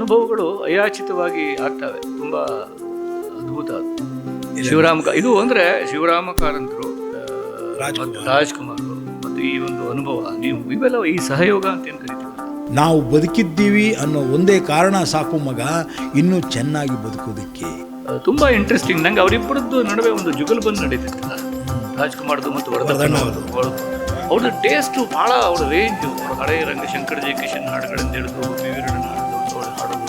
ಅನುಭವಗಳು ಅಯಾಚಿತವಾಗಿ ಆಗ್ತವೆ. ತುಂಬ ಅದ್ಭುತ ಅದು. ಶಿವರಾಮ ಇದು ಅಂದರೆ ಶಿವರಾಮ ಕಾರಂತರು, ರಾಜ್ಕುಮಾರ್ ಮತ್ತು ಈ ಒಂದು ಅನುಭವ, ನೀವು ಇವೆಲ್ಲ ಈ ಸಹಯೋಗ ಅಂತ ಏನು ಕರಿತೀವಿ. ನಾವು ಬದುಕಿದ್ದೀವಿ ಅನ್ನೋ ಒಂದೇ ಕಾರಣ ಸಾಕು ಮಗ ಇನ್ನೂ ಚೆನ್ನಾಗಿ ಬದುಕೋದಕ್ಕೆ. ತುಂಬ ಇಂಟ್ರೆಸ್ಟಿಂಗ್. ನಂಗೆ ಅವರಿಬ್ಬರದ್ದು ನಡುವೆ ಒಂದು ಜುಗಲ್ಬಂದ್ ನಡೀತಿತ್ತಲ್ಲ, ರಾಜ್ಕುಮಾರ್ದು ಮತ್ತು ವರ್ಧನ್ ಅವ್ರದ್ದು ಟೇಸ್ಟು ಭಾಳ, ಅವ್ರ ರೇಂಜು, ಹಳೆಯ ರಂಗಶಂಕರ್ ಜೆ ಕಿಶನ್ ಹಾಡುಗಳಿಂದ ಹಿಡಿದು ವಿವರಣೆ ಹಾಡೋದು.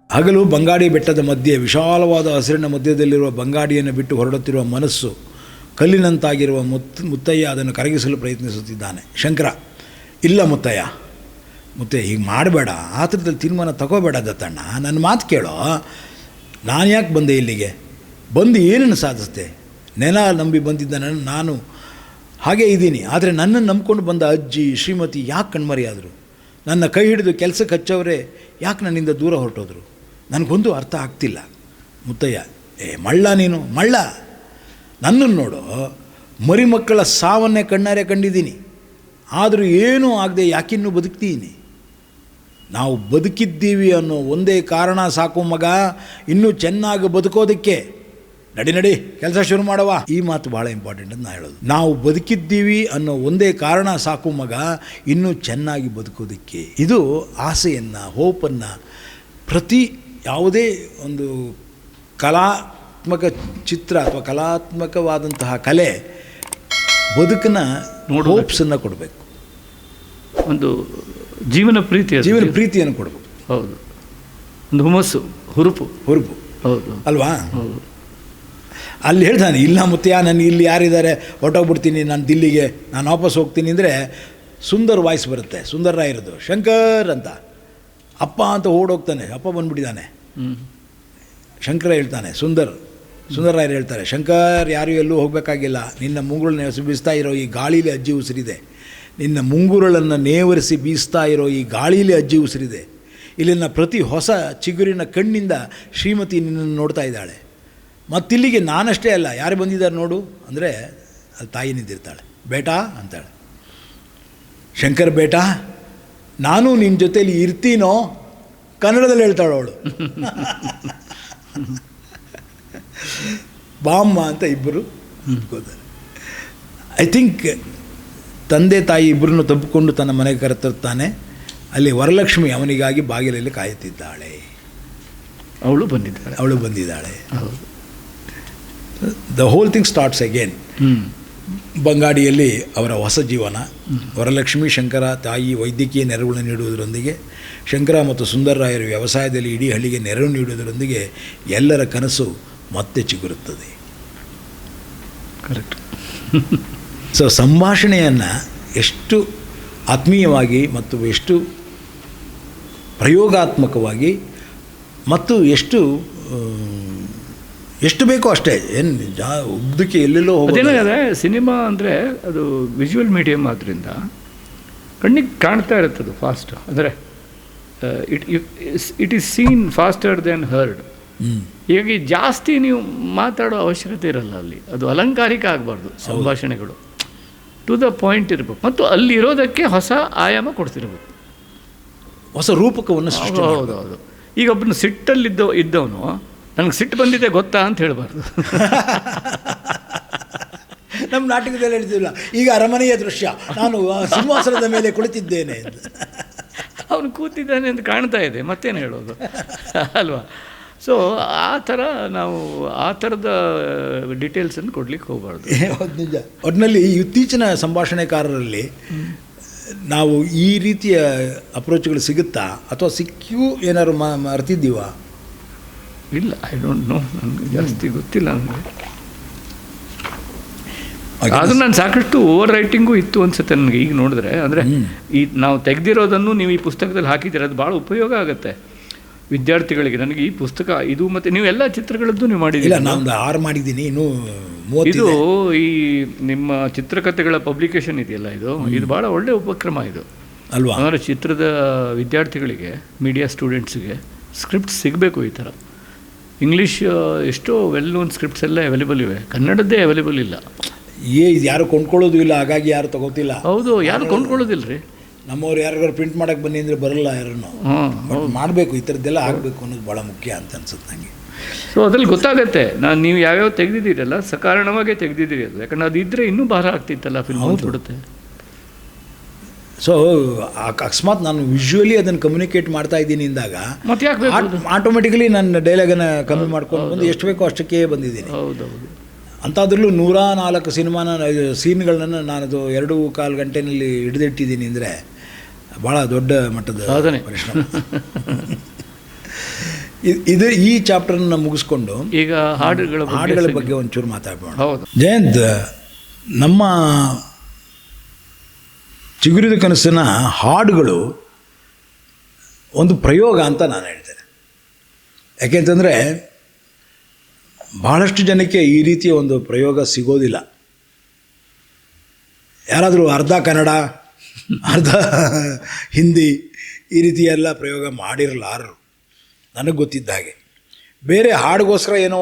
ಹಗಲು ಬಂಗಾಡಿ ಬೆಟ್ಟದ ಮಧ್ಯೆ ವಿಶಾಲವಾದ ಹಸಿರಿನ ಮಧ್ಯದಲ್ಲಿರುವ ಬಂಗಾಡಿಯನ್ನು ಬಿಟ್ಟು ಹೊರಡುತ್ತಿರುವ ಮನಸ್ಸು ಕಲ್ಲಿನಂತಾಗಿರುವ ಮುತ್ತಯ್ಯ ಅದನ್ನು ಕರಗಿಸಲು ಪ್ರಯತ್ನಿಸುತ್ತಿದ್ದಾನೆ. ಶಂಕರ, ಇಲ್ಲ ಮುತ್ತಯ್ಯ, ಹೀಗೆ ಮಾಡಬೇಡ, ಆತರದಲ್ಲಿ ತೀರ್ಮಾನ ತಗೋಬೇಡ ದತ್ತಣ್ಣ, ನನ್ನ ಮಾತು ಕೇಳೋ. ನಾನು ಯಾಕೆ ಬಂದೆ ಇಲ್ಲಿಗೆ? ಬಂದು ಏನನ್ನು ಸಾಧಿಸ್ತೆ? ನೆಲ ನಂಬಿ ಬಂದಿದ್ದ ನಾನು ಹಾಗೇ ಇದ್ದೀನಿ. ಆದರೆ ನನ್ನನ್ನು ನಂಬ್ಕೊಂಡು ಬಂದ ಅಜ್ಜಿ ಶ್ರೀಮತಿ ಯಾಕೆ ಕಣ್ಮರೆಯಾದರು? ನನ್ನ ಕೈ ಹಿಡಿದು ಕೆಲಸಕ್ಕೆ ಹಚ್ಚವರೇ ಯಾಕೆ ನನ್ನಿಂದ ದೂರ ಹೊರಟೋದ್ರು? ನನಗೊಂದು ಅರ್ಥ ಆಗ್ತಿಲ್ಲ. ಮುತ್ತಯ್ಯ, ಮಳ್ಳ ನೀನು, ಮಳ್ಳ. ನನ್ನನ್ನು ನೋಡು, ಮರಿಮಕ್ಕಳ ಸಾವನ್ನೇ ಕಣ್ಣಾರೆ ಕಂಡಿದ್ದೀನಿ, ಆದರೂ ಏನೂ ಆಗದೆ ಯಾಕಿನ್ನೂ ಬದುಕ್ತೀನಿ? ನಾವು ಬದುಕಿದ್ದೀವಿ ಅನ್ನೋ ಒಂದೇ ಕಾರಣ ಸಾಕು ಮಗ ಇನ್ನೂ ಚೆನ್ನಾಗಿ ಬದುಕೋದಕ್ಕೆ. ನಡಿ ಕೆಲಸ ಶುರು ಮಾಡವಾ. ಈ ಮಾತು ಭಾಳ ಇಂಪಾರ್ಟೆಂಟ್ ಅಂತ ನಾನು ಹೇಳೋದು. ನಾವು ಬದುಕಿದ್ದೀವಿ ಅನ್ನೋ ಒಂದೇ ಕಾರಣ ಸಾಕು ಮಗ ಇನ್ನೂ ಚೆನ್ನಾಗಿ ಬದುಕೋದಕ್ಕೆ. ಇದು ಆಸೆಯನ್ನು, ಹೋಪನ್ನು ಪ್ರತಿ ಯಾವುದೇ ಒಂದು ಕಲಾತ್ಮಕ ಚಿತ್ರ ಅಥವಾ ಕಲಾತ್ಮಕವಾದಂತಹ ಕಲೆ ಬದುಕನ್ನ ಹೋಪ್ಸನ್ನು ಕೊಡಬೇಕು, ಒಂದು ಜೀವನ ಪ್ರೀತಿಯನ್ನು ಕೊಡಬೇಕು. ಹೌದು, ಒಂದು ಹುಮ್ಮಸ್ಸು, ಹುರುಪು. ಹೌದು ಅಲ್ವಾ? ಅಲ್ಲಿ ಹೇಳ್ತಾನೆ, ಇಲ್ಲ ಮುತ್ತೆಯ, ನಾನು ಇಲ್ಲಿ ಯಾರಿದ್ದಾರೆ, ಹೊರಟೋಗ್ಬಿಡ್ತೀನಿ, ನಾನು ದಿಲ್ಲಿಗೆ ನಾನು ವಾಪಸ್ ಹೋಗ್ತೀನಿ ಅಂದರೆ ಸುಂದರ್ ವಾಯ್ಸ್ ಬರುತ್ತೆ, ಸುಂದರ್ ರಾಯರದು. ಶಂಕರ್ ಅಂತ ಅಪ್ಪ ಅಂತ ಓಡೋಗ್ತಾನೆ, ಅಪ್ಪ ಬಂದುಬಿಟ್ಟಿದ್ದಾನೆ. ಶಂಕರ ಹೇಳ್ತಾನೆ, ಸುಂದರ್ ರಾಯರು ಹೇಳ್ತಾರೆ, ಶಂಕರ್ ಯಾರು ಎಲ್ಲೂ ಹೋಗಬೇಕಾಗಿಲ್ಲ, ನಿನ್ನ ಮುಂಗುರಳನ್ನ ಬೀಸ್ತಾ ಇರೋ ಈ ಗಾಳೀಲಿ ಅಜ್ಜಿ ಉಸಿರಿದೆ, ನಿನ್ನ ಮುಂಗುರಳನ್ನು ನೇವರಿಸಿ ಬೀಸ್ತಾ ಇರೋ ಈ ಗಾಳೀಲಿ ಅಜ್ಜಿ ಉಸಿರಿದೆ. ಇಲ್ಲಿನ ಪ್ರತಿ ಹೊಸ ಚಿಗುರಿನ ಕಣ್ಣಿಂದ ಶ್ರೀಮತಿ ನಿನ್ನನ್ನು ನೋಡ್ತಾ ಇದ್ದಾಳೆ. ಮತ್ತಿಲ್ಲಿಗೆ ನಾನಷ್ಟೇ ಅಲ್ಲ, ಯಾರು ಬಂದಿದ್ದಾರೆ ನೋಡು ಅಂದರೆ ಅಲ್ಲಿ ತಾಯಿ ನಿಂತಿರ್ತಾಳೆ. ಬೇಟಾ ಅಂತಾಳೆ. ಶಂಕರ್, ಬೇಟಾ ನಾನು ನಿಮ್ಮ ಜೊತೇಲಿ ಇರ್ತೀನೋ, ಕನ್ನಡದಲ್ಲಿ ಹೇಳ್ತಾಳೆ ಅವಳು. ಬಾಮ್ಮ ಅಂತ ಇಬ್ಬರು ಕೂತ್ಕೋತಾರೆ. ಐ ಥಿಂಕ್ ತಂದೆ ತಾಯಿ ಇಬ್ಬರನ್ನು ತಬ್ಬಿಕೊಂಡು ತನ್ನ ಮನೆಗೆ ಕರೆತರ್ತಾನೆ. ಅಲ್ಲಿ ವರಲಕ್ಷ್ಮಿ ಅವನಿಗಾಗಿ ಬಾಗಿಲಲ್ಲಿ ಕಾಯುತ್ತಿದ್ದಾಳೆ. ಅವಳು ಬಂದಿದ್ದಾಳೆ. The whole thing starts again. ಬಂಗಾಡಿಯಲ್ಲಿ ಅವರ ಹೊಸ ಜೀವನ. ವರಲಕ್ಷ್ಮಿ ಶಂಕರ ತಾಯಿ ವೈದ್ಯಕೀಯ ನೆರವನ್ನು ನೀಡುವುದರೊಂದಿಗೆ, ಶಂಕರ ಮತ್ತು ಸುಂದರರಾಯರು ವ್ಯವಸಾಯದಲ್ಲಿ ಇಡೀ ಹಳ್ಳಿಗೆ ನೆರವು ನೀಡುವುದರೊಂದಿಗೆ ಎಲ್ಲರ ಕನಸು ಮತ್ತೆ ಚಿಗುರುತ್ತದೆ. ಕರೆಕ್ಟ್. ಸೊ ಸಂಭಾಷಣೆಯನ್ನು ಎಷ್ಟು ಆತ್ಮೀಯವಾಗಿ ಮತ್ತು ಎಷ್ಟು ಪ್ರಯೋಗಾತ್ಮಕವಾಗಿ ಮತ್ತು ಎಷ್ಟು ಬೇಕೋ ಅಷ್ಟೇ, ಏನು ಉದ್ದಕ್ಕೆ ಎಲ್ಲೆಲ್ಲೋ ಹೋಗೋದೇನಾಗಿದೆ. ಸಿನಿಮಾ ಅಂದರೆ ಅದು ವಿಜುವಲ್ ಮೀಡಿಯಮ್ ಆದ್ದರಿಂದ ಕಣ್ಣಿಗೆ ಕಾಣ್ತಾ ಇರುತ್ತದು ಫಾಸ್ಟ್. ಅಂದರೆ it is seen faster then heard. ಹೀಗಾಗಿ ಜಾಸ್ತಿ ನೀವು ಮಾತಾಡೋ ಅವಶ್ಯಕತೆ ಇರಲ್ಲ ಅಲ್ಲಿ. ಅದು ಅಲಂಕಾರಿಕ ಆಗಬಾರ್ದು, ಸಂಭಾಷಣೆಗಳು ಟು ದ ಪಾಯಿಂಟ್ ಇರಬೇಕು ಮತ್ತು ಅಲ್ಲಿರೋದಕ್ಕೆ ಹೊಸ ಆಯಾಮ ಕೊಡ್ತಿರ್ಬೇಕು, ಹೊಸ ರೂಪಕವನ್ನು ಸೃಷ್ಟಿ. ಹೌದು. ಈಗ ಒಬ್ಬನು ಇದ್ದವನು ನನಗೆ ಸಿಟ್ಟು ಬಂದಿದೆ ಗೊತ್ತಾ ಅಂತ ಹೇಳಬಾರ್ದು. ನಮ್ಮ ನಾಟಕದಲ್ಲಿ ಹೇಳ್ತಿಲ್ಲ, ಈಗ ಅರಮನೆಯ ದೃಶ್ಯ, ನಾನು ಸಿಂಹಾಸನದ ಮೇಲೆ ಕುಳಿತಿದ್ದೇನೆ, ಅವನು ಕೂತಿದ್ದಾನೆ ಅಂತ ಕಾಣ್ತಾ ಇದೆ, ಮತ್ತೇನು ಹೇಳೋದು ಅಲ್ವಾ? ಸೊ ಆ ಥರ ನಾವು ಆ ಥರದ ಡೀಟೇಲ್ಸನ್ನು ಕೊಡ್ಲಿಕ್ಕೆ ಹೋಗಬಾರ್ದು. ನಿಜ. ಒಟ್ಟಿನಲ್ಲಿ ಇತ್ತೀಚಿನ ಸಂಭಾಷಣೆಕಾರರಲ್ಲಿ ನಾವು ಈ ರೀತಿಯ ಅಪ್ರೋಚ್ಗಳು ಸಿಗುತ್ತಾ, ಅಥವಾ ಸಿಕ್ಕಿಯೂ ಏನಾದ್ರು ಮರ್ತಿದ್ದೀವ? ಇಲ್ಲ, ಐ ಡೋಂಟ್ ನೋ, ನನಗೆ ಜಾಸ್ತಿ ಗೊತ್ತಿಲ್ಲ. ನನಗೆ ಆದರೂ ನಾನು ಸಾಕಷ್ಟು ಓವರ್ ರೈಟಿಂಗು ಇತ್ತು ಅನ್ಸುತ್ತೆ ನನಗೆ ಈಗ ನೋಡಿದ್ರೆ. ಅಂದರೆ ಈ ನಾವು ತೆಗೆದಿರೋದನ್ನು ನೀವು ಈ ಪುಸ್ತಕದಲ್ಲಿ ಹಾಕಿದ್ದೀರ, ಅದು ಭಾಳ ಉಪಯೋಗ ಆಗುತ್ತೆ ವಿದ್ಯಾರ್ಥಿಗಳಿಗೆ. ನನಗೆ ಈ ಪುಸ್ತಕ ಇದು ಮತ್ತು ನೀವು ಎಲ್ಲ ಚಿತ್ರಗಳದ್ದು ನೀವು ಮಾಡಿದ್ದೀರಿ. ನಾನು 6 ಮಾಡಿದ್ದೀನಿ, ಇನ್ನೂ ಇದು ಈ ನಿಮ್ಮ ಚಿತ್ರಕಥೆಗಳ ಪಬ್ಲಿಕೇಶನ್ ಇದೆಯಲ್ಲ, ಇದು ಭಾಳ ಒಳ್ಳೆಯ ಉಪಕ್ರಮ ಇದು ಅಲ್ವಾ. ಅಂದರೆ ಚಿತ್ರದ ವಿದ್ಯಾರ್ಥಿಗಳಿಗೆ, ಮೀಡಿಯಾ ಸ್ಟೂಡೆಂಟ್ಸ್ಗೆ ಸ್ಕ್ರಿಪ್ಟ್ ಸಿಗಬೇಕು ಈ ಥರ. ಇಂಗ್ಲೀಷ್ ಎಷ್ಟೋ ವೆಲ್ ನೋನ್ ಸ್ಕ್ರಿಪ್ಟ್ಸ್ ಎಲ್ಲ ಅವೈಲೇಬಲ್ ಇವೆ, ಕನ್ನಡದ್ದೇ ಅವೈಲೇಬಲ್ ಇಲ್ಲ. ಇದು ಯಾರು ಕೊಂಡ್ಕೊಳ್ಳೋದು ಇಲ್ಲ, ಹಾಗಾಗಿ ಯಾರು ತಗೋತಿಲ್ಲ. ಹೌದು, ಯಾರು ಕೊಂಡ್ಕೊಳ್ಳೋದಿಲ್ಲ ರೀ. ನಮ್ಮವ್ರು ಯಾರಿಗಾರು ಪ್ರಿಂಟ್ ಮಾಡೋಕ್ಕೆ ಬನ್ನಿ ಅಂದರೆ ಬರಲ್ಲ ಯಾರನ್ನು. ಮಾಡಬೇಕು, ಈ ಥರದ್ದೆಲ್ಲ ಆಗಬೇಕು ಅನ್ನೋದು ಭಾಳ ಮುಖ್ಯ ಅಂತ ಅನ್ಸುತ್ತೆ ನನಗೆ. ಸೊ ಅದ್ರಲ್ಲಿ ಗೊತ್ತಾಗುತ್ತೆ ನೀವು ಯಾವ್ಯಾವ ತೆಗೆದಿದ್ದೀರಲ್ಲ ಸಕಾರಣವಾಗೇ ತೆಗೆದಿದ್ದೀರಿ ಅದು. ಯಾಕಂದ್ರೆ ಅದು ಇದ್ದರೆ ಇನ್ನೂ ಭಾರ ಆಗ್ತಿತ್ತಲ್ಲ, ಫಿಲ್ಮ್ ಬಿಡುತ್ತೆ. ಸೊ ಅಕಸ್ಮಾತ್ ನಾನು ವಿಜುವಲಿ ಅದನ್ನು ಕಮ್ಯುನಿಕೇಟ್ ಮಾಡ್ತಾ ಇದ್ದೀನಿ ಅಂದಾಗ ಮತ್ತೆ ಯಾಕೆ ಆಟೋಮೆಟಿಕಲಿ ನನ್ನ ಡೈಲಾಗನ್ನು ಕಮ್ಮಿ ಮಾಡ್ಕೊಂಡು ಬಂದು ಎಷ್ಟು ಬೇಕೋ ಅಷ್ಟಕ್ಕೆ ಬಂದಿದ್ದೀನಿ. ಹೌದೌದು. ಅಂಥದ್ರಲ್ಲೂ 104 ಸೀನ್ಗಳನ್ನು ನಾನದು 2.25 ಗಂಟೆಯಲ್ಲಿ ಹಿಡಿದಿಟ್ಟಿದ್ದೀನಿ ಅಂದರೆ ಭಾಳ ದೊಡ್ಡ ಮಟ್ಟದ ಸಾಧನೆ, ಪರಿಶ್ರಮ. ಇದು ಈ ಚಾಪ್ಟರ್ನ ಮುಗಿಸ್ಕೊಂಡು ಈಗ ಹಾಡುಗಳ ಬಗ್ಗೆ ಒಂಚೂರು ಮಾತಾಡೋಣ. ಜಯಂತ್, ನಮ್ಮ ಚಿಗುರಿದ ಕನಸಿನ ಹಾಡುಗಳು ಒಂದು ಪ್ರಯೋಗ ಅಂತ ನಾನು ಹೇಳ್ತೇನೆ. ಯಾಕೆಂತಂದರೆ ಬಹಳಷ್ಟು ಜನಕ್ಕೆ ಈ ರೀತಿಯ ಒಂದು ಪ್ರಯೋಗ ಸಿಗೋದಿಲ್ಲ. ಯಾರಾದರೂ ಅರ್ಧ ಕನ್ನಡ ಅರ್ಧ ಹಿಂದಿ ಈ ರೀತಿ ಎಲ್ಲ ಪ್ರಯೋಗ ಮಾಡಿರಲಾರರು ನನಗೆ ಗೊತ್ತಿದ್ದ ಹಾಗೆ. ಬೇರೆ ಹಾಡಿಗೋಸ್ಕರ ಏನೋ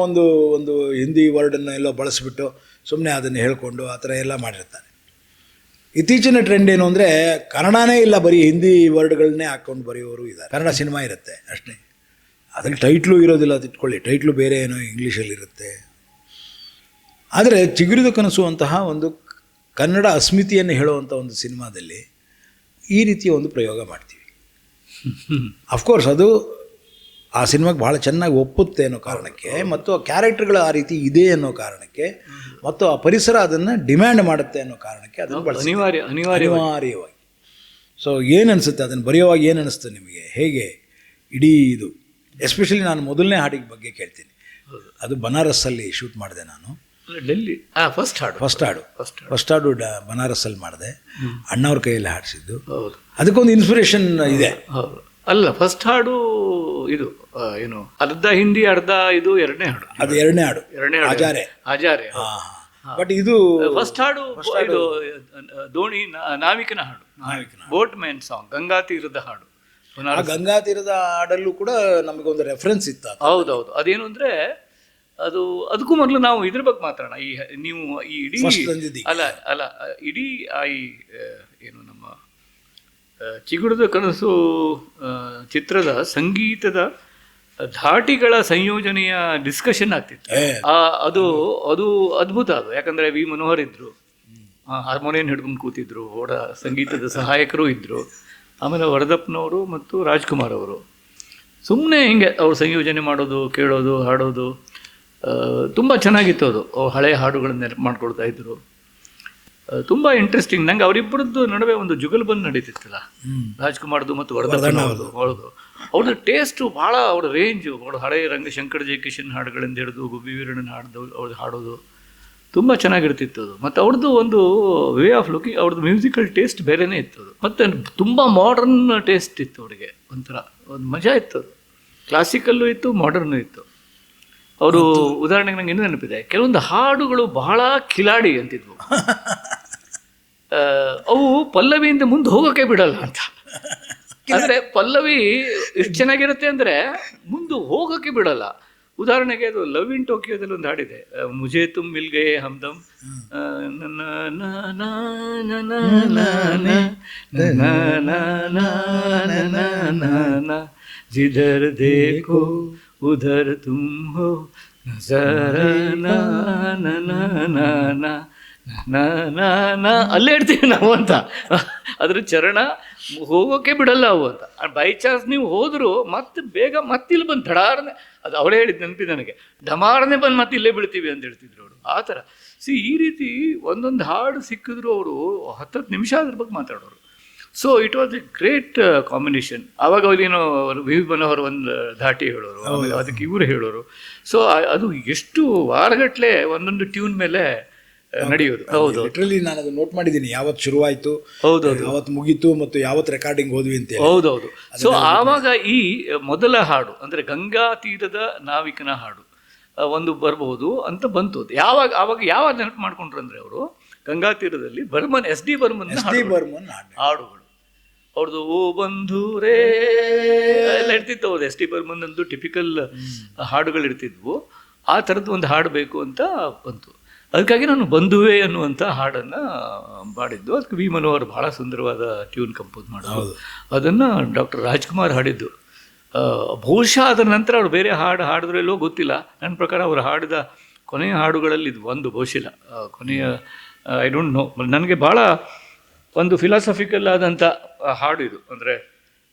ಒಂದು ಹಿಂದಿ ವರ್ಡನ್ನು ಎಲ್ಲೋ ಬಳಸಿಬಿಟ್ಟು ಸುಮ್ಮನೆ ಅದನ್ನು ಹೇಳಿಕೊಂಡು ಆ ಥರ ಎಲ್ಲ ಮಾಡಿರ್ತಾರೆ. ಇತ್ತೀಚಿನ ಟ್ರೆಂಡ್ ಏನು ಅಂದರೆ ಕನ್ನಡನೇ ಇಲ್ಲ, ಬರೀ ಹಿಂದಿ ವರ್ಡ್ಗಳನ್ನೇ ಹಾಕ್ಕೊಂಡು ಬರೆಯೋರು ಇದ್ದಾರೆ. ಕನ್ನಡ ಸಿನಿಮಾ ಇರುತ್ತೆ ಅಷ್ಟೇ, ಅದಕ್ಕೆ ಟೈಟ್ಲು ಇರೋದಿಲ್ಲ, ಅದು ಇಟ್ಕೊಳ್ಳಿ, ಟೈಟ್ಲು ಬೇರೆ ಏನೋ ಇಂಗ್ಲೀಷಲ್ಲಿರುತ್ತೆ. ಆದರೆ ಚಿಗುರಿದ ಕನಸು ಅಂತಹ ಒಂದು ಕನ್ನಡ ಅಸ್ಮಿತೆಯನ್ನು ಹೇಳುವಂಥ ಒಂದು ಸಿನಿಮಾದಲ್ಲಿ ಈ ರೀತಿಯ ಒಂದು ಪ್ರಯೋಗ ಮಾಡ್ತೀವಿ. ಅಫ್ಕೋರ್ಸ್ ಅದು ಆ ಸಿನಿಮಾಗೆ ಭಾಳ ಚೆನ್ನಾಗಿ ಒಪ್ಪುತ್ತೆ ಅನ್ನೋ ಕಾರಣಕ್ಕೆ, ಮತ್ತು ಆ ಕ್ಯಾರೆಕ್ಟರ್ಗಳು ಆ ರೀತಿ ಇದೆ ಅನ್ನೋ ಕಾರಣಕ್ಕೆ, ಮತ್ತು ಆ ಪರಿಸರ ಅದನ್ನು ಡಿಮ್ಯಾಂಡ್ ಮಾಡುತ್ತೆ ಅನ್ನೋ ಕಾರಣಕ್ಕೆ ಅದನ್ನು ಬಳಸಿ ಅನಿವಾರ್ಯವಾಗಿ. ಸೊ ಏನು ಅನಿಸುತ್ತೆ ಅದನ್ನು ಬರೆಯುವಾಗ, ಏನು ಅನ್ನಿಸ್ತು ನಿಮಗೆ? ಹೇಗೆ ಇಡೀ ಇದು, ಎಸ್ಪೆಷಲಿ ನಾನು ಮೊದಲನೇ ಹಾಡಿಗೆ ಬಗ್ಗೆ ಕೇಳ್ತೀನಿ. ಅದು ಬನಾರಸ್ಸಲ್ಲಿ ಶೂಟ್ ಮಾಡಿದೆ ನಾನು. ಡೆಲ್ಲಿ ಫಸ್ಟ್ ಹಾಡು ಬನಾರಸ್ಸಲ್ಲಿ ಮಾಡಿದೆ, ಅಣ್ಣವ್ರ ಕೈಯಲ್ಲಿ ಹಾಡಿಸಿದ್ದು. ಅದಕ್ಕೊಂದು ಇನ್ಸ್ಪಿರೇಷನ್ ಇದೆ. ಅಲ್ಲ, ಫಸ್ಟ್ ಹಾಡು ಇದು ಏನು ಅರ್ಧ ಹಿಂದಿ ಅರ್ಧ ಇದು ಎರಡನೇ ಹಾಡು. ಅದು ಎರಡನೇ ಹಾಡು ಆಜಾರೆ. ಬಟ್ ಇದು ಫಸ್ಟ್ ಹಾಡು ಇದು ದೋಣಿ ನಾವಿಕನ ಹಾಡು, ಬೋಟ್ ಮ್ಯಾನ್ ಸಾಂಗ್, ಗಂಗಾ ತೀರದ ಹಾಡು. ಗಂಗಾ ತೀರದ ಹಾಡಲ್ಲೂ ಕೂಡ ನಮಗೊಂದು ರೆಫರೆನ್ಸ್ ಇತ್ತು. ಹೌದೌದು. ಅದೇನು ಅಂದರೆ ಅದಕ್ಕೂ ಮೊದಲು ನಾವು ಇದ್ರ ಬಗ್ಗೆ ಮಾತಾಡೋಣ. ನೀವು ಈ ಇಡೀ ಇಡೀ ಏನು ನಮ್ಮ ಚಿಗುರಿದ ಕನಸು ಚಿತ್ರದ ಸಂಗೀತದ ಧಾಟಿಗಳ ಸಂಯೋಜನೆಯ ಡಿಸ್ಕಷನ್ ಆಗ್ತಿತ್ತು. ಅದು ಅದು ಅದ್ಭುತ. ಅದು ಯಾಕಂದರೆ ವಿ ಮನೋಹರ್ ಇದ್ದರು, ಹಾರ್ಮೋನಿಯನ್ ಹಿಡ್ಕೊಂಡು ಕೂತಿದ್ರು, ಸಂಗೀತದ ಸಹಾಯಕರು ಇದ್ದರು. ಆಮೇಲೆ ವರದಪ್ಪನವರು ಮತ್ತು ರಾಜ್ಕುಮಾರ್ ಅವರು ಸುಮ್ಮನೆ ಹಿಂಗೆ ಅವ್ರು ಸಂಯೋಜನೆ ಮಾಡೋದು, ಕೇಳೋದು, ಹಾಡೋದು ತುಂಬ ಚೆನ್ನಾಗಿತ್ತು. ಅದು ಹಳೆಯ ಹಾಡುಗಳನ್ನ ನೆನಪು ಮಾಡ್ಕೊಳ್ತಾ ಇದ್ರು. ತುಂಬ ಇಂಟ್ರೆಸ್ಟಿಂಗ್. ನಂಗೆ ಅವರಿಬ್ಬರದ್ದು ನಡುವೆ ಒಂದು ಜುಗಲ್ಬಂದ್ ನಡೀತಿತ್ತಲ್ಲ, ರಾಜ್ಕುಮಾರ್ದು ಮತ್ತು ವರ್ಧಪ್ಪನವ್ರದ್ದು. ಅವ್ರದ್ದು ಟೇಸ್ಟು ಭಾಳ, ಅವ್ರ ರೇಂಜು, ಅವ್ರ ಹಳೆಯ ಶಂಕರ್ ಜಯಕಿಶನ್ ಹಾಡುಗಳಿಂದ ಹಿಡಿದು ಗುಬ್ಬಿ ವೀರಣ್ಣನ ಅವ್ರದ್ದು ಹಾಡೋದು ತುಂಬ ಚೆನ್ನಾಗಿರ್ತಿತ್ತು ಅದು. ಮತ್ತು ಅವ್ರದ್ದು ಒಂದು ವೇ ಆಫ್ ಲುಕಿಂಗ್, ಅವ್ರದ್ದು ಮ್ಯೂಸಿಕಲ್ ಟೇಸ್ಟ್ ಬೇರೆಯೇ ಇತ್ತು ಅದು. ಮತ್ತು ತುಂಬ ಮಾಡರ್ನ್ ಟೇಸ್ಟ್ ಇತ್ತು ಅವರಿಗೆ, ಒಂಥರ ಒಂದು ಮಜಾ ಇತ್ತು ಅದು. ಕ್ಲಾಸಿಕಲ್ಲು ಇತ್ತು, ಮಾಡರ್ನು ಇತ್ತು. ಅವರು ಉದಾಹರಣೆಗೆ ನಂಗೆ ಇನ್ನೂ ನೆನಪಿದೆ, ಕೆಲವೊಂದು ಹಾಡುಗಳು ಬಹಳ ಕಿಲಾಡಿ ಅಂತಿದ್ವು. ಅವು ಪಲ್ಲವಿಯಿಂದ ಮುಂದೆ ಹೋಗೋಕೆ ಬಿಡಲ್ಲ ಅಂತ. ಅಂದರೆ ಪಲ್ಲವಿ ಎಷ್ಟು ಚೆನ್ನಾಗಿರುತ್ತೆ ಅಂದರೆ ಮುಂದೆ ಹೋಗೋಕೆ ಬಿಡಲ್ಲ. ಉದಾಹರಣೆಗೆ ಅದು ಲವ್ ಇನ್ ಟೋಕಿಯೋದಲ್ಲಿ ಒಂದು ಹಾಡಿದೆ, ಮುಜೆ ತುಮ್ ಮಿಲ್ ಗಯೇ ಹಮ್ದಮ್, ಜಿಧರ್ ದೇಖೋ ಉಧರ್ ತುಮ್ ಹೋ ಅಲ್ಲೇ ಇಡ್ತೀವಿ ನಾವು ಅಂತ. ಅದ್ರ ಚರಣ ಹೋಗೋಕೆ ಬಿಡಲ್ಲ ಅವು ಅಂತ. ಬೈ ಚಾನ್ಸ್ ನೀವು ಹೋದರೂ ಮತ್ತೆ ಬೇಗ ಮತ್ತಿಲ್ಲಿ ಬಂದು ಧಡಾರನೆ, ಅದು ಅವಳೇ ಹೇಳಿದ್ದು ನೆನಪಿದೆ ನನಗೆ, ಢಮಾರನೆ ಬಂದು ಮತ್ತೆ ಇಲ್ಲೇ ಬೀಳ್ತೀವಿ ಅಂತ ಹೇಳ್ತಿದ್ರು ಅವರು. ಆ ಥರ ಈ ರೀತಿ ಒಂದೊಂದು ಹಾಡು ಸಿಕ್ಕಿದ್ರು ಅವರು 10 ನಿಮಿಷ ಅದ್ರ ಬಗ್ಗೆ ಮಾತಾಡೋರು. So it was A great combination. ಆವಾಗ ಅದೇನೋ ವಿ ಮನೋಹರ್ ಒಂದು ಧಾಟಿ ಹೇಳೋರು, ಆಮೇಲೆ ಅದಕ್ಕೆ ಇವರು ಹೇಳೋರು. ಸೊ ಅದು ಎಷ್ಟು ವಾರಗಟ್ಟಲೆ ಒಂದೊಂದು ಟ್ಯೂನ್ ಮೇಲೆ ನಡೆಯೋದು. ಹೌದು ಲಿಟ್ರಲಿ ನಾನು ಅದು ನೋಟ್ ಮಾಡಿದ್ದೀನಿ, ಯಾವತ್ತು ಶುರುವಾಯಿತು, ಹೌದೌದು, ಯಾವತ್ತು ಮುಗೀತು ಮತ್ತು ಯಾವತ್ತು ರೆಕಾರ್ಡಿಂಗ್ ಹೋದ್ವಿ ಅಂತ. ಹೌದೌದು. ಸೊ ಆವಾಗ ಈ ಮೊದಲ ಹಾಡು ಅಂದರೆ ಗಂಗಾ ತೀರದ ನಾವಿಕನ ಹಾಡು ಒಂದು ಬರ್ಬೋದು ಅಂತ ಬಂತು. ಆವಾಗ ಯಾವಾಗ ನೆನಪು ಮಾಡ್ಕೊಂಡ್ರು ಅಂದರೆ ಅವರು ಗಂಗಾ ತೀರದಲ್ಲಿ ಬರ್ಮನ್ ಎಸ್ ಡಿ ಬರ್ಮನ್ ಹಾಡುಗಳು ಅವ್ರದ್ದು ಓ ಬಂಧುರೇ ಎಲ್ಲ ಇರ್ತಿತ್ತು. ಅವ್ರದ್ದು ಎಸ್ ಡಿ ಬರ್ಮನ್ ಅಂದು ಟಿಪಿಕಲ್ ಹಾಡುಗಳು ಇರ್ತಿದ್ವು. ಆ ಥರದ್ದು ಒಂದು ಹಾಡು ಬೇಕು ಅಂತ ಬಂತು. ಅದಕ್ಕಾಗಿ ನಾನು ಬಂಧುವೆ ಅನ್ನುವಂಥ ಹಾಡನ್ನು ಮಾಡಿದ್ದು. ಅದಕ್ಕೆ ವಿ ಮನೋಹರ್ ಬಹಳ ಸುಂದರವಾದ ಟ್ಯೂನ್ ಕಂಪೋಸ್ ಮಾಡೋದು. ಅದನ್ನು ಡಾಕ್ಟರ್ ರಾಜ್ಕುಮಾರ್ ಹಾಡಿದ್ದು. ಬಹುಶಃ ಅದರ ನಂತರ ಅವ್ರು ಬೇರೆ ಹಾಡು ಹಾಡಿದ್ರೆಲ್ಲೋ ಗೊತ್ತಿಲ್ಲ. ನನ್ನ ಪ್ರಕಾರ ಅವರು ಹಾಡಿದ ಕೊನೆಯ ಹಾಡುಗಳಲ್ಲಿ ಇದು ಒಂದು ಬಹುಶಃ ಕೊನೆಯ ಐ ಡೋಂಟ್ ನೋ. ನನಗೆ ಭಾಳ ಒಂದು ಫಿಲಾಸಫಿಕಲ್ ಆದಂಥ ಹಾಡು ಇದು. ಅಂದರೆ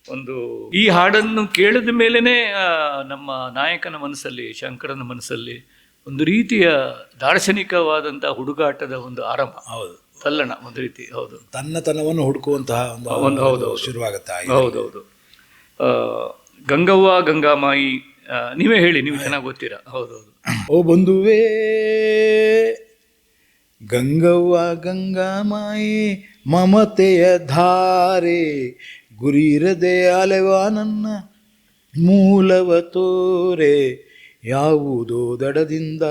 ಒಂದು ಈ ಹಾಡನ್ನು ಕೇಳಿದ ಮೇಲೇ ನಮ್ಮ ನಾಯಕನ ಮನಸ್ಸಲ್ಲಿ, ಶಂಕರನ ಮನಸ್ಸಲ್ಲಿ ಒಂದು ರೀತಿಯ ದಾರ್ಶನಿಕವಾದಂಥ ಹುಡುಗಾಟದ ಒಂದು ಆರಂಭ, ಹೌದು, ತಲ್ಲಣ ಒಂದು ರೀತಿ, ಹೌದು, ತನ್ನತನವನ್ನು ಹುಡುಕುವಂತಹ ಒಂದು ಹೌದು ಶುರುವಾಗುತ್ತೆ. ಹೌದೌದು. ಗಂಗವ್ವ ಗಂಗಾಮಾಯಿ, ನೀವೇ ಹೇಳಿ, ನೀವು ಚೆನ್ನಾಗಿ ಗೊತ್ತೀರಾ. ಹೌದೌದು. ಓ ಬಂಧುವೇ ಗಂಗವ್ವ ಗಂಗಾಮಾಯಿ ಮಮತೆಯ ಧಾರೆ, ಗುರಿರದೆ ಅಲೆವ ನನ್ನ ಮೂಲವ ತೋರೆ, ಯಾವುದೋ ದಡದಿಂದ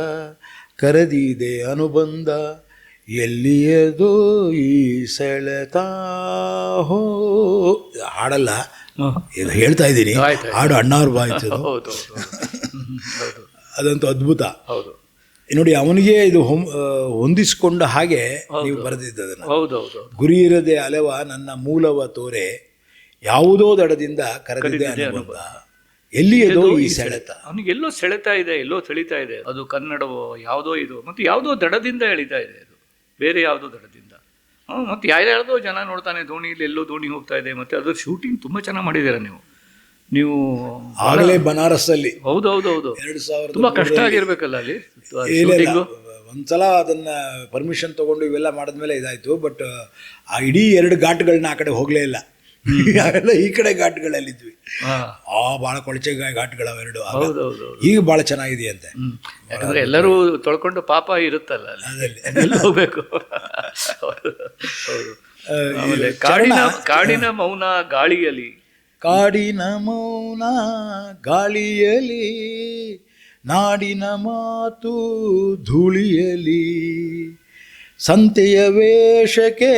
ಕರೆದಿದೆ ಅನುಬಂಧ, ಎಲ್ಲಿಯದೋ ಈ ಸೆಳೆತ. ಹೋ ಹಾಡಲ್ಲ, ಇದು ಹೇಳ್ತಾ ಇದ್ದೀನಿ, ಹಾಡು ಅಣ್ಣವ್ರ ಬಾಯ್ತು, ಅದಂತೂ ಅದ್ಭುತ. ಹೌದು ನೋಡಿ, ಅವನಿಗೆ ಇದು ಹೊಂದಿಸಿಕೊಂಡ ಹಾಗೆ ನೀವು ಬರೆದಿದ್ದದನ್ನು. ಹೌದೌದು. ಗುರಿ ಇರದೆ ಅಲೆವ ನನ್ನ ಮೂಲವ ತೋರೆ, ಯಾವುದೋ ದಡದಿಂದ ಕರೆದಿದೆ ಅನುಬಂಧ, ಎಲ್ಲಿಯದೋ ಈ ಸೆಳೆತ. ಅವನಿಗೆ ಎಲ್ಲೋ ಸೆಳೆತಾ ಇದೆ, ಎಲ್ಲೋ ಸೆಳಿತಾ ಇದೆ. ಅದು ಕನ್ನಡವೋ ಯಾವುದೋ ಇದು, ಮತ್ತು ಯಾವುದೋ ದಡದಿಂದ ಎಳಿತಾ ಇದೆ, ಅದು ಬೇರೆ ಯಾವುದೋ ದಡದಿಂದ. ಮತ್ತು ಯಾರ್ಯಾರ್ದೋ ಜನ ನೋಡ್ತಾನೆ, ದೋಣಿಯಲ್ಲಿ ಎಲ್ಲೋ ದೋಣಿ ಹೋಗ್ತಾ ಇದೆ. ಮತ್ತು ಅದ್ರ ಶೂಟಿಂಗ್ ತುಂಬ ಚೆನ್ನಾಗಿ ಮಾಡಿದ್ದೀರ ನೀವು ಆಗಲೇ ಬನಾರಸ್ಸಲ್ಲಿ. ಹೌದೌದೌದು. 2000 ತುಂಬ ಕಷ್ಟ ಆಗಿರ್ಬೇಕಲ್ಲ ಅಲ್ಲಿ. ಒಂದ್ಸಲ ಅದನ್ನ ಪರ್ಮಿಷನ್ ತಗೊಂಡು ಇವೆಲ್ಲ ಮಾಡಿದ್ಮೇಲೆ ಇದಾಯ್ತು. ಬಟ್ ಆ ಇಡೀ 2 ಘಾಟ್ಗಳನ್ನ ಆ ಕಡೆ ಹೋಗ್ಲೇ ಇಲ್ಲ, ಅವೆಲ್ಲ ಈ ಕಡೆ ಘಾಟ್ಗಳಲ್ಲಿದ್ವಿ. ಭಾಳ ಕೊಳಚೆ ಘಾಟ್ಗಳು ಅವೆರಡು. ಈಗ ಭಾಳ ಚೆನ್ನಾಗಿದೆಯಂತೆ, ಯಾಕಂದ್ರೆ ಎಲ್ಲರೂ ತೊಳ್ಕೊಂಡು ಪಾಪ ಇರುತ್ತಲ್ಲ ಅಲ್ಲಿ ಹೋಗ್ಬೇಕು. ಕಾಡಿನ ಮೌನ ಗಾಳಿಯಲ್ಲಿ, ಕಾಡಿನ ಮೌನ ಗಾಳಿಯಲಿ, ನಾಡಿನ ಮಾತು ಧೂಳಿಯಲಿ, ಸಂತೆಯ ವೇಷಕ್ಕೆ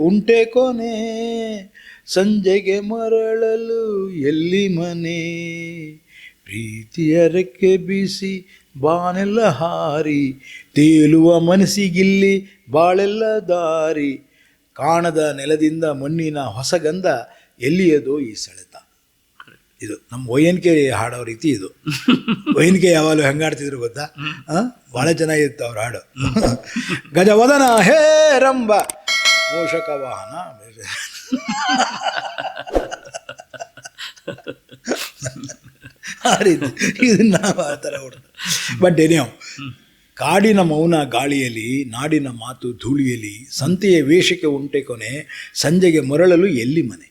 ಉಂಟೆ ಕೊನೆ, ಸಂಜೆಗೆ ಮರಳಲು ಎಲ್ಲಿ ಮನೆ, ಪ್ರೀತಿಯ ರೆಕ್ಕೆ ಬೀಸಿ ಬಾನೆಲ್ಲ ಹಾರಿ, ತೇಲುವ ಮನಸ್ಸಿಗಿಲ್ಲಿ ಬಾಳೆಲ್ಲ ದಾರಿ, ಕಾಣದ ನೆಲದಿಂದ ಮಣ್ಣಿನ ಹೊಸಗಂಧ, ಎಲ್ಲಿಯದೋ ಈ ಸೆಳೆತ. ಇದು ನಮ್ಮ ONK ಹಾಡೋ ರೀತಿ ಇದು. ONK ಯಾವಾಗಲೂ ಹೆಂಗಾಡ್ತಿದ್ರು ಗೊತ್ತಾ? ಭಾಳ ಚೆನ್ನಾಗಿತ್ತು ಅವ್ರ ಹಾಡು. ಗಜವದನ ಹೇ ರಂಬ ಮೋಷಕ ವಾಹನ, ಆ ರೀತಿ ಇದನ್ನ ಆ ಥರ ಹೊಡೆದು. ಬಟ್ ಏನೇವ್ ಕಾಡಿನ ಮೌನ ಗಾಳಿಯಲ್ಲಿ, ನಾಡಿನ ಮಾತು ಧೂಳಿಯಲ್ಲಿ, ಸಂತೆಯ ವೇಷಕ್ಕೆ ಉಂಟೆ ಕೊನೆ, ಸಂಜೆಗೆ ಮರಳಲು ಎಲ್ಲಿ ಮನೆ.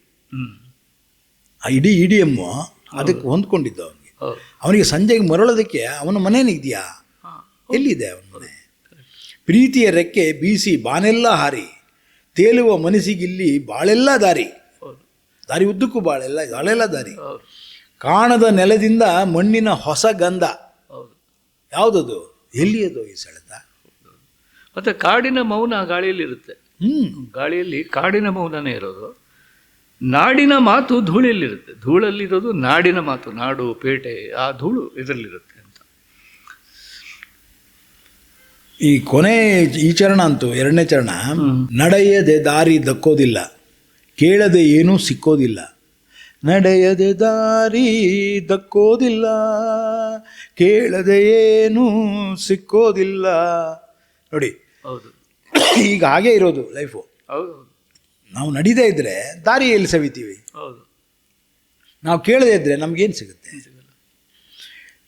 ಆ ಇಡೀ EDM ಅದಕ್ಕೆ ಹೊಂದ್ಕೊಂಡಿದ್ದ ಅವನಿಗೆ ಸಂಜೆಗೆ ಮರಳೋದಕ್ಕೆ ಅವನ ಮನೇನಿದೆಯಾ, ಎಲ್ಲಿದೆ ಅವನ ಮನೆ. ಪ್ರೀತಿಯ ರೆಕ್ಕೆ ಬೀಸಿ ಬಾನೆಲ್ಲ ಹಾರಿ, ತೇಲುವ ಮನಸ್ಸಿಗಿಲ್ಲಿ ಬಾಳೆಲ್ಲ ದಾರಿ, ದಾರಿ ಉದ್ದಕ್ಕೂ ಬಾಳೆಲ್ಲ ದಾರಿ, ಕಾಣದ ನೆಲದಿಂದ ಮಣ್ಣಿನ ಹೊಸ ಗಂಧ, ಯಾವುದದು, ಎಲ್ಲಿಯದು ಈ ಸೆಳೆತ. ಮತ್ತೆ ಕಾಡಿನ ಮೌನ ಗಾಳಿಯಲ್ಲಿ ಇರುತ್ತೆ. ಗಾಳಿಯಲ್ಲಿ ಕಾಡಿನ ಮೌನನೇ ಇರೋದು. ನಾಡಿನ ಮಾತು ಧೂಳಲ್ಲಿರುತ್ತೆ. ಧೂಳಲ್ಲಿರೋದು ನಾಡಿನ ಮಾತು, ನಾಡು ಪೇಟೆ, ಆ ಧೂಳು ಇದರಲ್ಲಿರುತ್ತೆ ಅಂತ. ಈ ಕೊನೆ ಈ ಚರಣ ಅಂತೂ 2ನೇ ಚರಣ, ನಡೆಯದೆ ದಾರಿ ದಕ್ಕೋದಿಲ್ಲ, ಕೇಳದೆ ಏನೂ ಸಿಕ್ಕೋದಿಲ್ಲ, ನಡೆಯದೆ ದಾರಿ ದಕ್ಕೋದಿಲ್ಲ, ಕೇಳದೆ ಏನೂ ಸಿಕ್ಕೋದಿಲ್ಲ. ನೋಡಿ, ಹೌದು, ಈಗ ಹಾಗೆ ಇರೋದು ಲೈಫು. ಹೌದು, ನಾವು ನಡೀದೇ ಇದ್ದರೆ ದಾರಿ ಎಲ್ಲಿ ಸವಿತೀವಿ, ಹೌದು, ನಾವು ಕೇಳದೇ ಇದ್ದರೆ ನಮಗೇನು ಸಿಗುತ್ತೆ.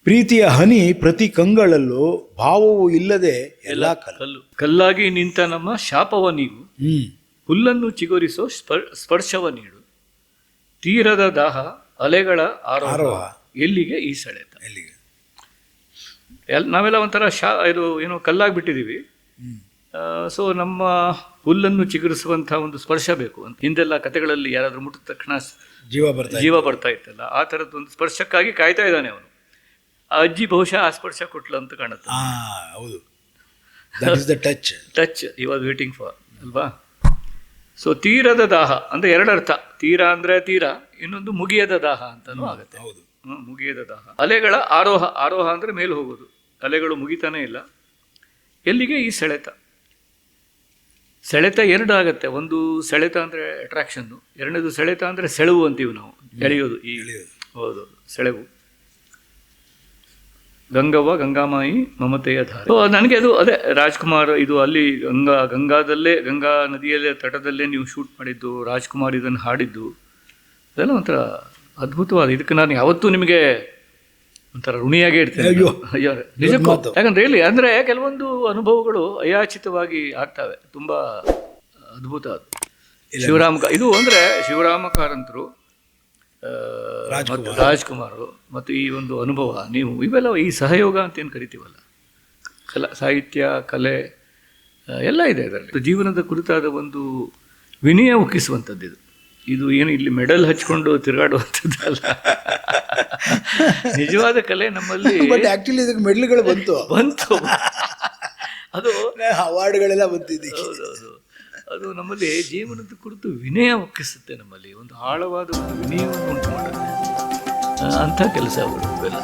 ಪ್ರೀತಿಯ ಹನಿ ಪ್ರತಿ ಕಂಗಳಲ್ಲೂ, ಭಾವವೂ ಇಲ್ಲದೆ ಎಲ್ಲ ಕಲ್ಲು. ಕಲ್ಲಾಗಿ ನಿಂತ ನಮ್ಮ ಶಾಪವ ನೀವು, ಹುಲ್ಲನ್ನು ಚಿಗುರಿಸೋ ಸ್ಪರ್ಶವ ನೀಡು, ತೀರದ ದಾಹ ಅಲೆಗಳ ಆರೋಹ, ಎಲ್ಲಿಗೆ ಈ ಸೆಳೆತ. ಎಲ್ಲಿಗೆ ನಾವೆಲ್ಲ ಒಂಥರ ಇದು ಏನೋ ಕಲ್ಲಾಗಿಬಿಟ್ಟಿದ್ದೀವಿ. ಸೊ ನಮ್ಮ ಹುಲ್ಲನ್ನು ಚಿಗುರಿಸುವಂಥ ಒಂದು ಸ್ಪರ್ಶ ಬೇಕು ಅಂತ. ಹಿಂದೆಲ್ಲ ಕಥೆಗಳಲ್ಲಿ ಯಾರಾದರೂ ಮುಟ್ಟಿದ ತಕ್ಷಣ ಜೀವ ಬರ್ತಾ ಇತ್ತಲ್ಲ, ಆ ಥರದ್ದು ಒಂದು ಸ್ಪರ್ಶಕ್ಕಾಗಿ ಕಾಯ್ತಾ ಇದ್ದಾನೆ ಅವನು. ಆ ಅಜ್ಜಿ ಬಹುಶಃ ಆ ಸ್ಪರ್ಶ ಕೊಟ್ಲು ಅಂತ ಕಾಣುತ್ತೆ. ಹೌದು, touch you was waiting for ಅಲ್ವಾ. ಸೊ ತೀರದ ದಾಹ ಅಂದರೆ ಎರಡರ್ಥ, ತೀರ ಅಂದರೆ ತೀರ, ಇನ್ನೊಂದು ಮುಗಿಯದ ದಾಹ ಅಂತಲೂ ಆಗುತ್ತೆ. ಹೌದು, ಮುಗಿಯದ ದಾಹ. ಅಲೆಗಳ ಆರೋಹ ಅಂದರೆ ಮೇಲೆ ಹೋಗೋದು, ಅಲೆಗಳು ಮುಗಿತಾನೇ ಇಲ್ಲ. ಎಲ್ಲಿಗೆ? ಈ ಸೆಳೆತ ಎರಡು ಆಗುತ್ತೆ. ಒಂದು ಸೆಳೆತ ಅಂದರೆ ಅಟ್ರಾಕ್ಷನ್ನು, ಎರಡನೇದು ಸೆಳೆತ ಅಂದರೆ ಸೆಳೆವು ಅಂತೀವಿ ನಾವು, ಎಳೆಯೋದು. ಹೌದು, ಸೆಳೆವು. ಗಂಗವ್ವ ಗಂಗಾಮಾಯಿ ಮಮತೆಯ ಧಾರೆ. ನನಗೆ ಅದು ಅದೇ ರಾಜ್ಕುಮಾರ್, ಇದು ಅಲ್ಲಿ ಗಂಗಾ ನದಿಯಲ್ಲೇ ತಟದಲ್ಲೇ ನೀವು ಶೂಟ್ ಮಾಡಿದ್ದು, ರಾಜ್ಕುಮಾರ್ ಇದನ್ನು ಹಾಡಿದ್ದು, ಅದೆಲ್ಲ ಒಂಥರ ಅದ್ಭುತವಾದ. ಇದಕ್ಕೆ ನಾನು ಯಾವತ್ತೂ ನಿಮಗೆ ಒಂಥರ ಋಣಿಯಾಗೇ ಇಡ್ತೇನೆ. ಅಯ್ಯೋ ನಿಜಕ್ಕೂ, ಯಾಕಂದ್ರೆ ಹೇಳಿ ಅಂದರೆ ಕೆಲವೊಂದು ಅನುಭವಗಳು ಅಯಾಚಿತವಾಗಿ ಆಗ್ತವೆ, ತುಂಬ ಅದ್ಭುತ ಅದು. ಇದು ಅಂದರೆ ಶಿವರಾಮ ಕಾರಂತರು, ರಾಜ್ಕುಮಾರ್ ಮತ್ತು ಈ ಒಂದು ಅನುಭವ, ನೀವು ಇವೆಲ್ಲ ಈ ಸಹಯೋಗ ಅಂತ ಏನು ಕರಿತೀವಲ್ಲ, ಸಾಹಿತ್ಯ, ಕಲೆ ಎಲ್ಲ ಇದೆ ಇದರಲ್ಲಿ. ಜೀವನದ ಕುರಿತಾದ ಒಂದು ವಿನಯ ಉಕ್ಕಿಸುವಂಥದ್ದು ಇದು ಏನು ಇಲ್ಲಿ ಮೆಡಲ್ ಹಚ್ಕೊಂಡು ತಿರುಗಾಡುವಂಥದ್ದಲ್ಲ. ನಿಜವಾದ ಕಲೆ ನಮ್ಮಲ್ಲಿ. ಆಕ್ಚುಲಿ ಇದಕ್ಕೆ ಮೆಡಲ್ಗಳು ಬಂತು ಅದು ಅವಾರ್ಡ್ಗಳೆಲ್ಲ ಬಂದಿದೆ. ಹೌದೌದು, ಅದು ನಮ್ಮಲ್ಲಿ ಜೀವನದ ಕುರಿತು ವಿನಯ ಒಕ್ಕಿಸುತ್ತೆ, ನಮ್ಮಲ್ಲಿ ಒಂದು ಆಳವಾದ ಒಂದು ವಿನಯವನ್ನು ಉಂಟು ಮಾಡುತ್ತೆ. ಅಂಥ ಕೆಲಸ ಅವರು ಇವೆಲ್ಲ.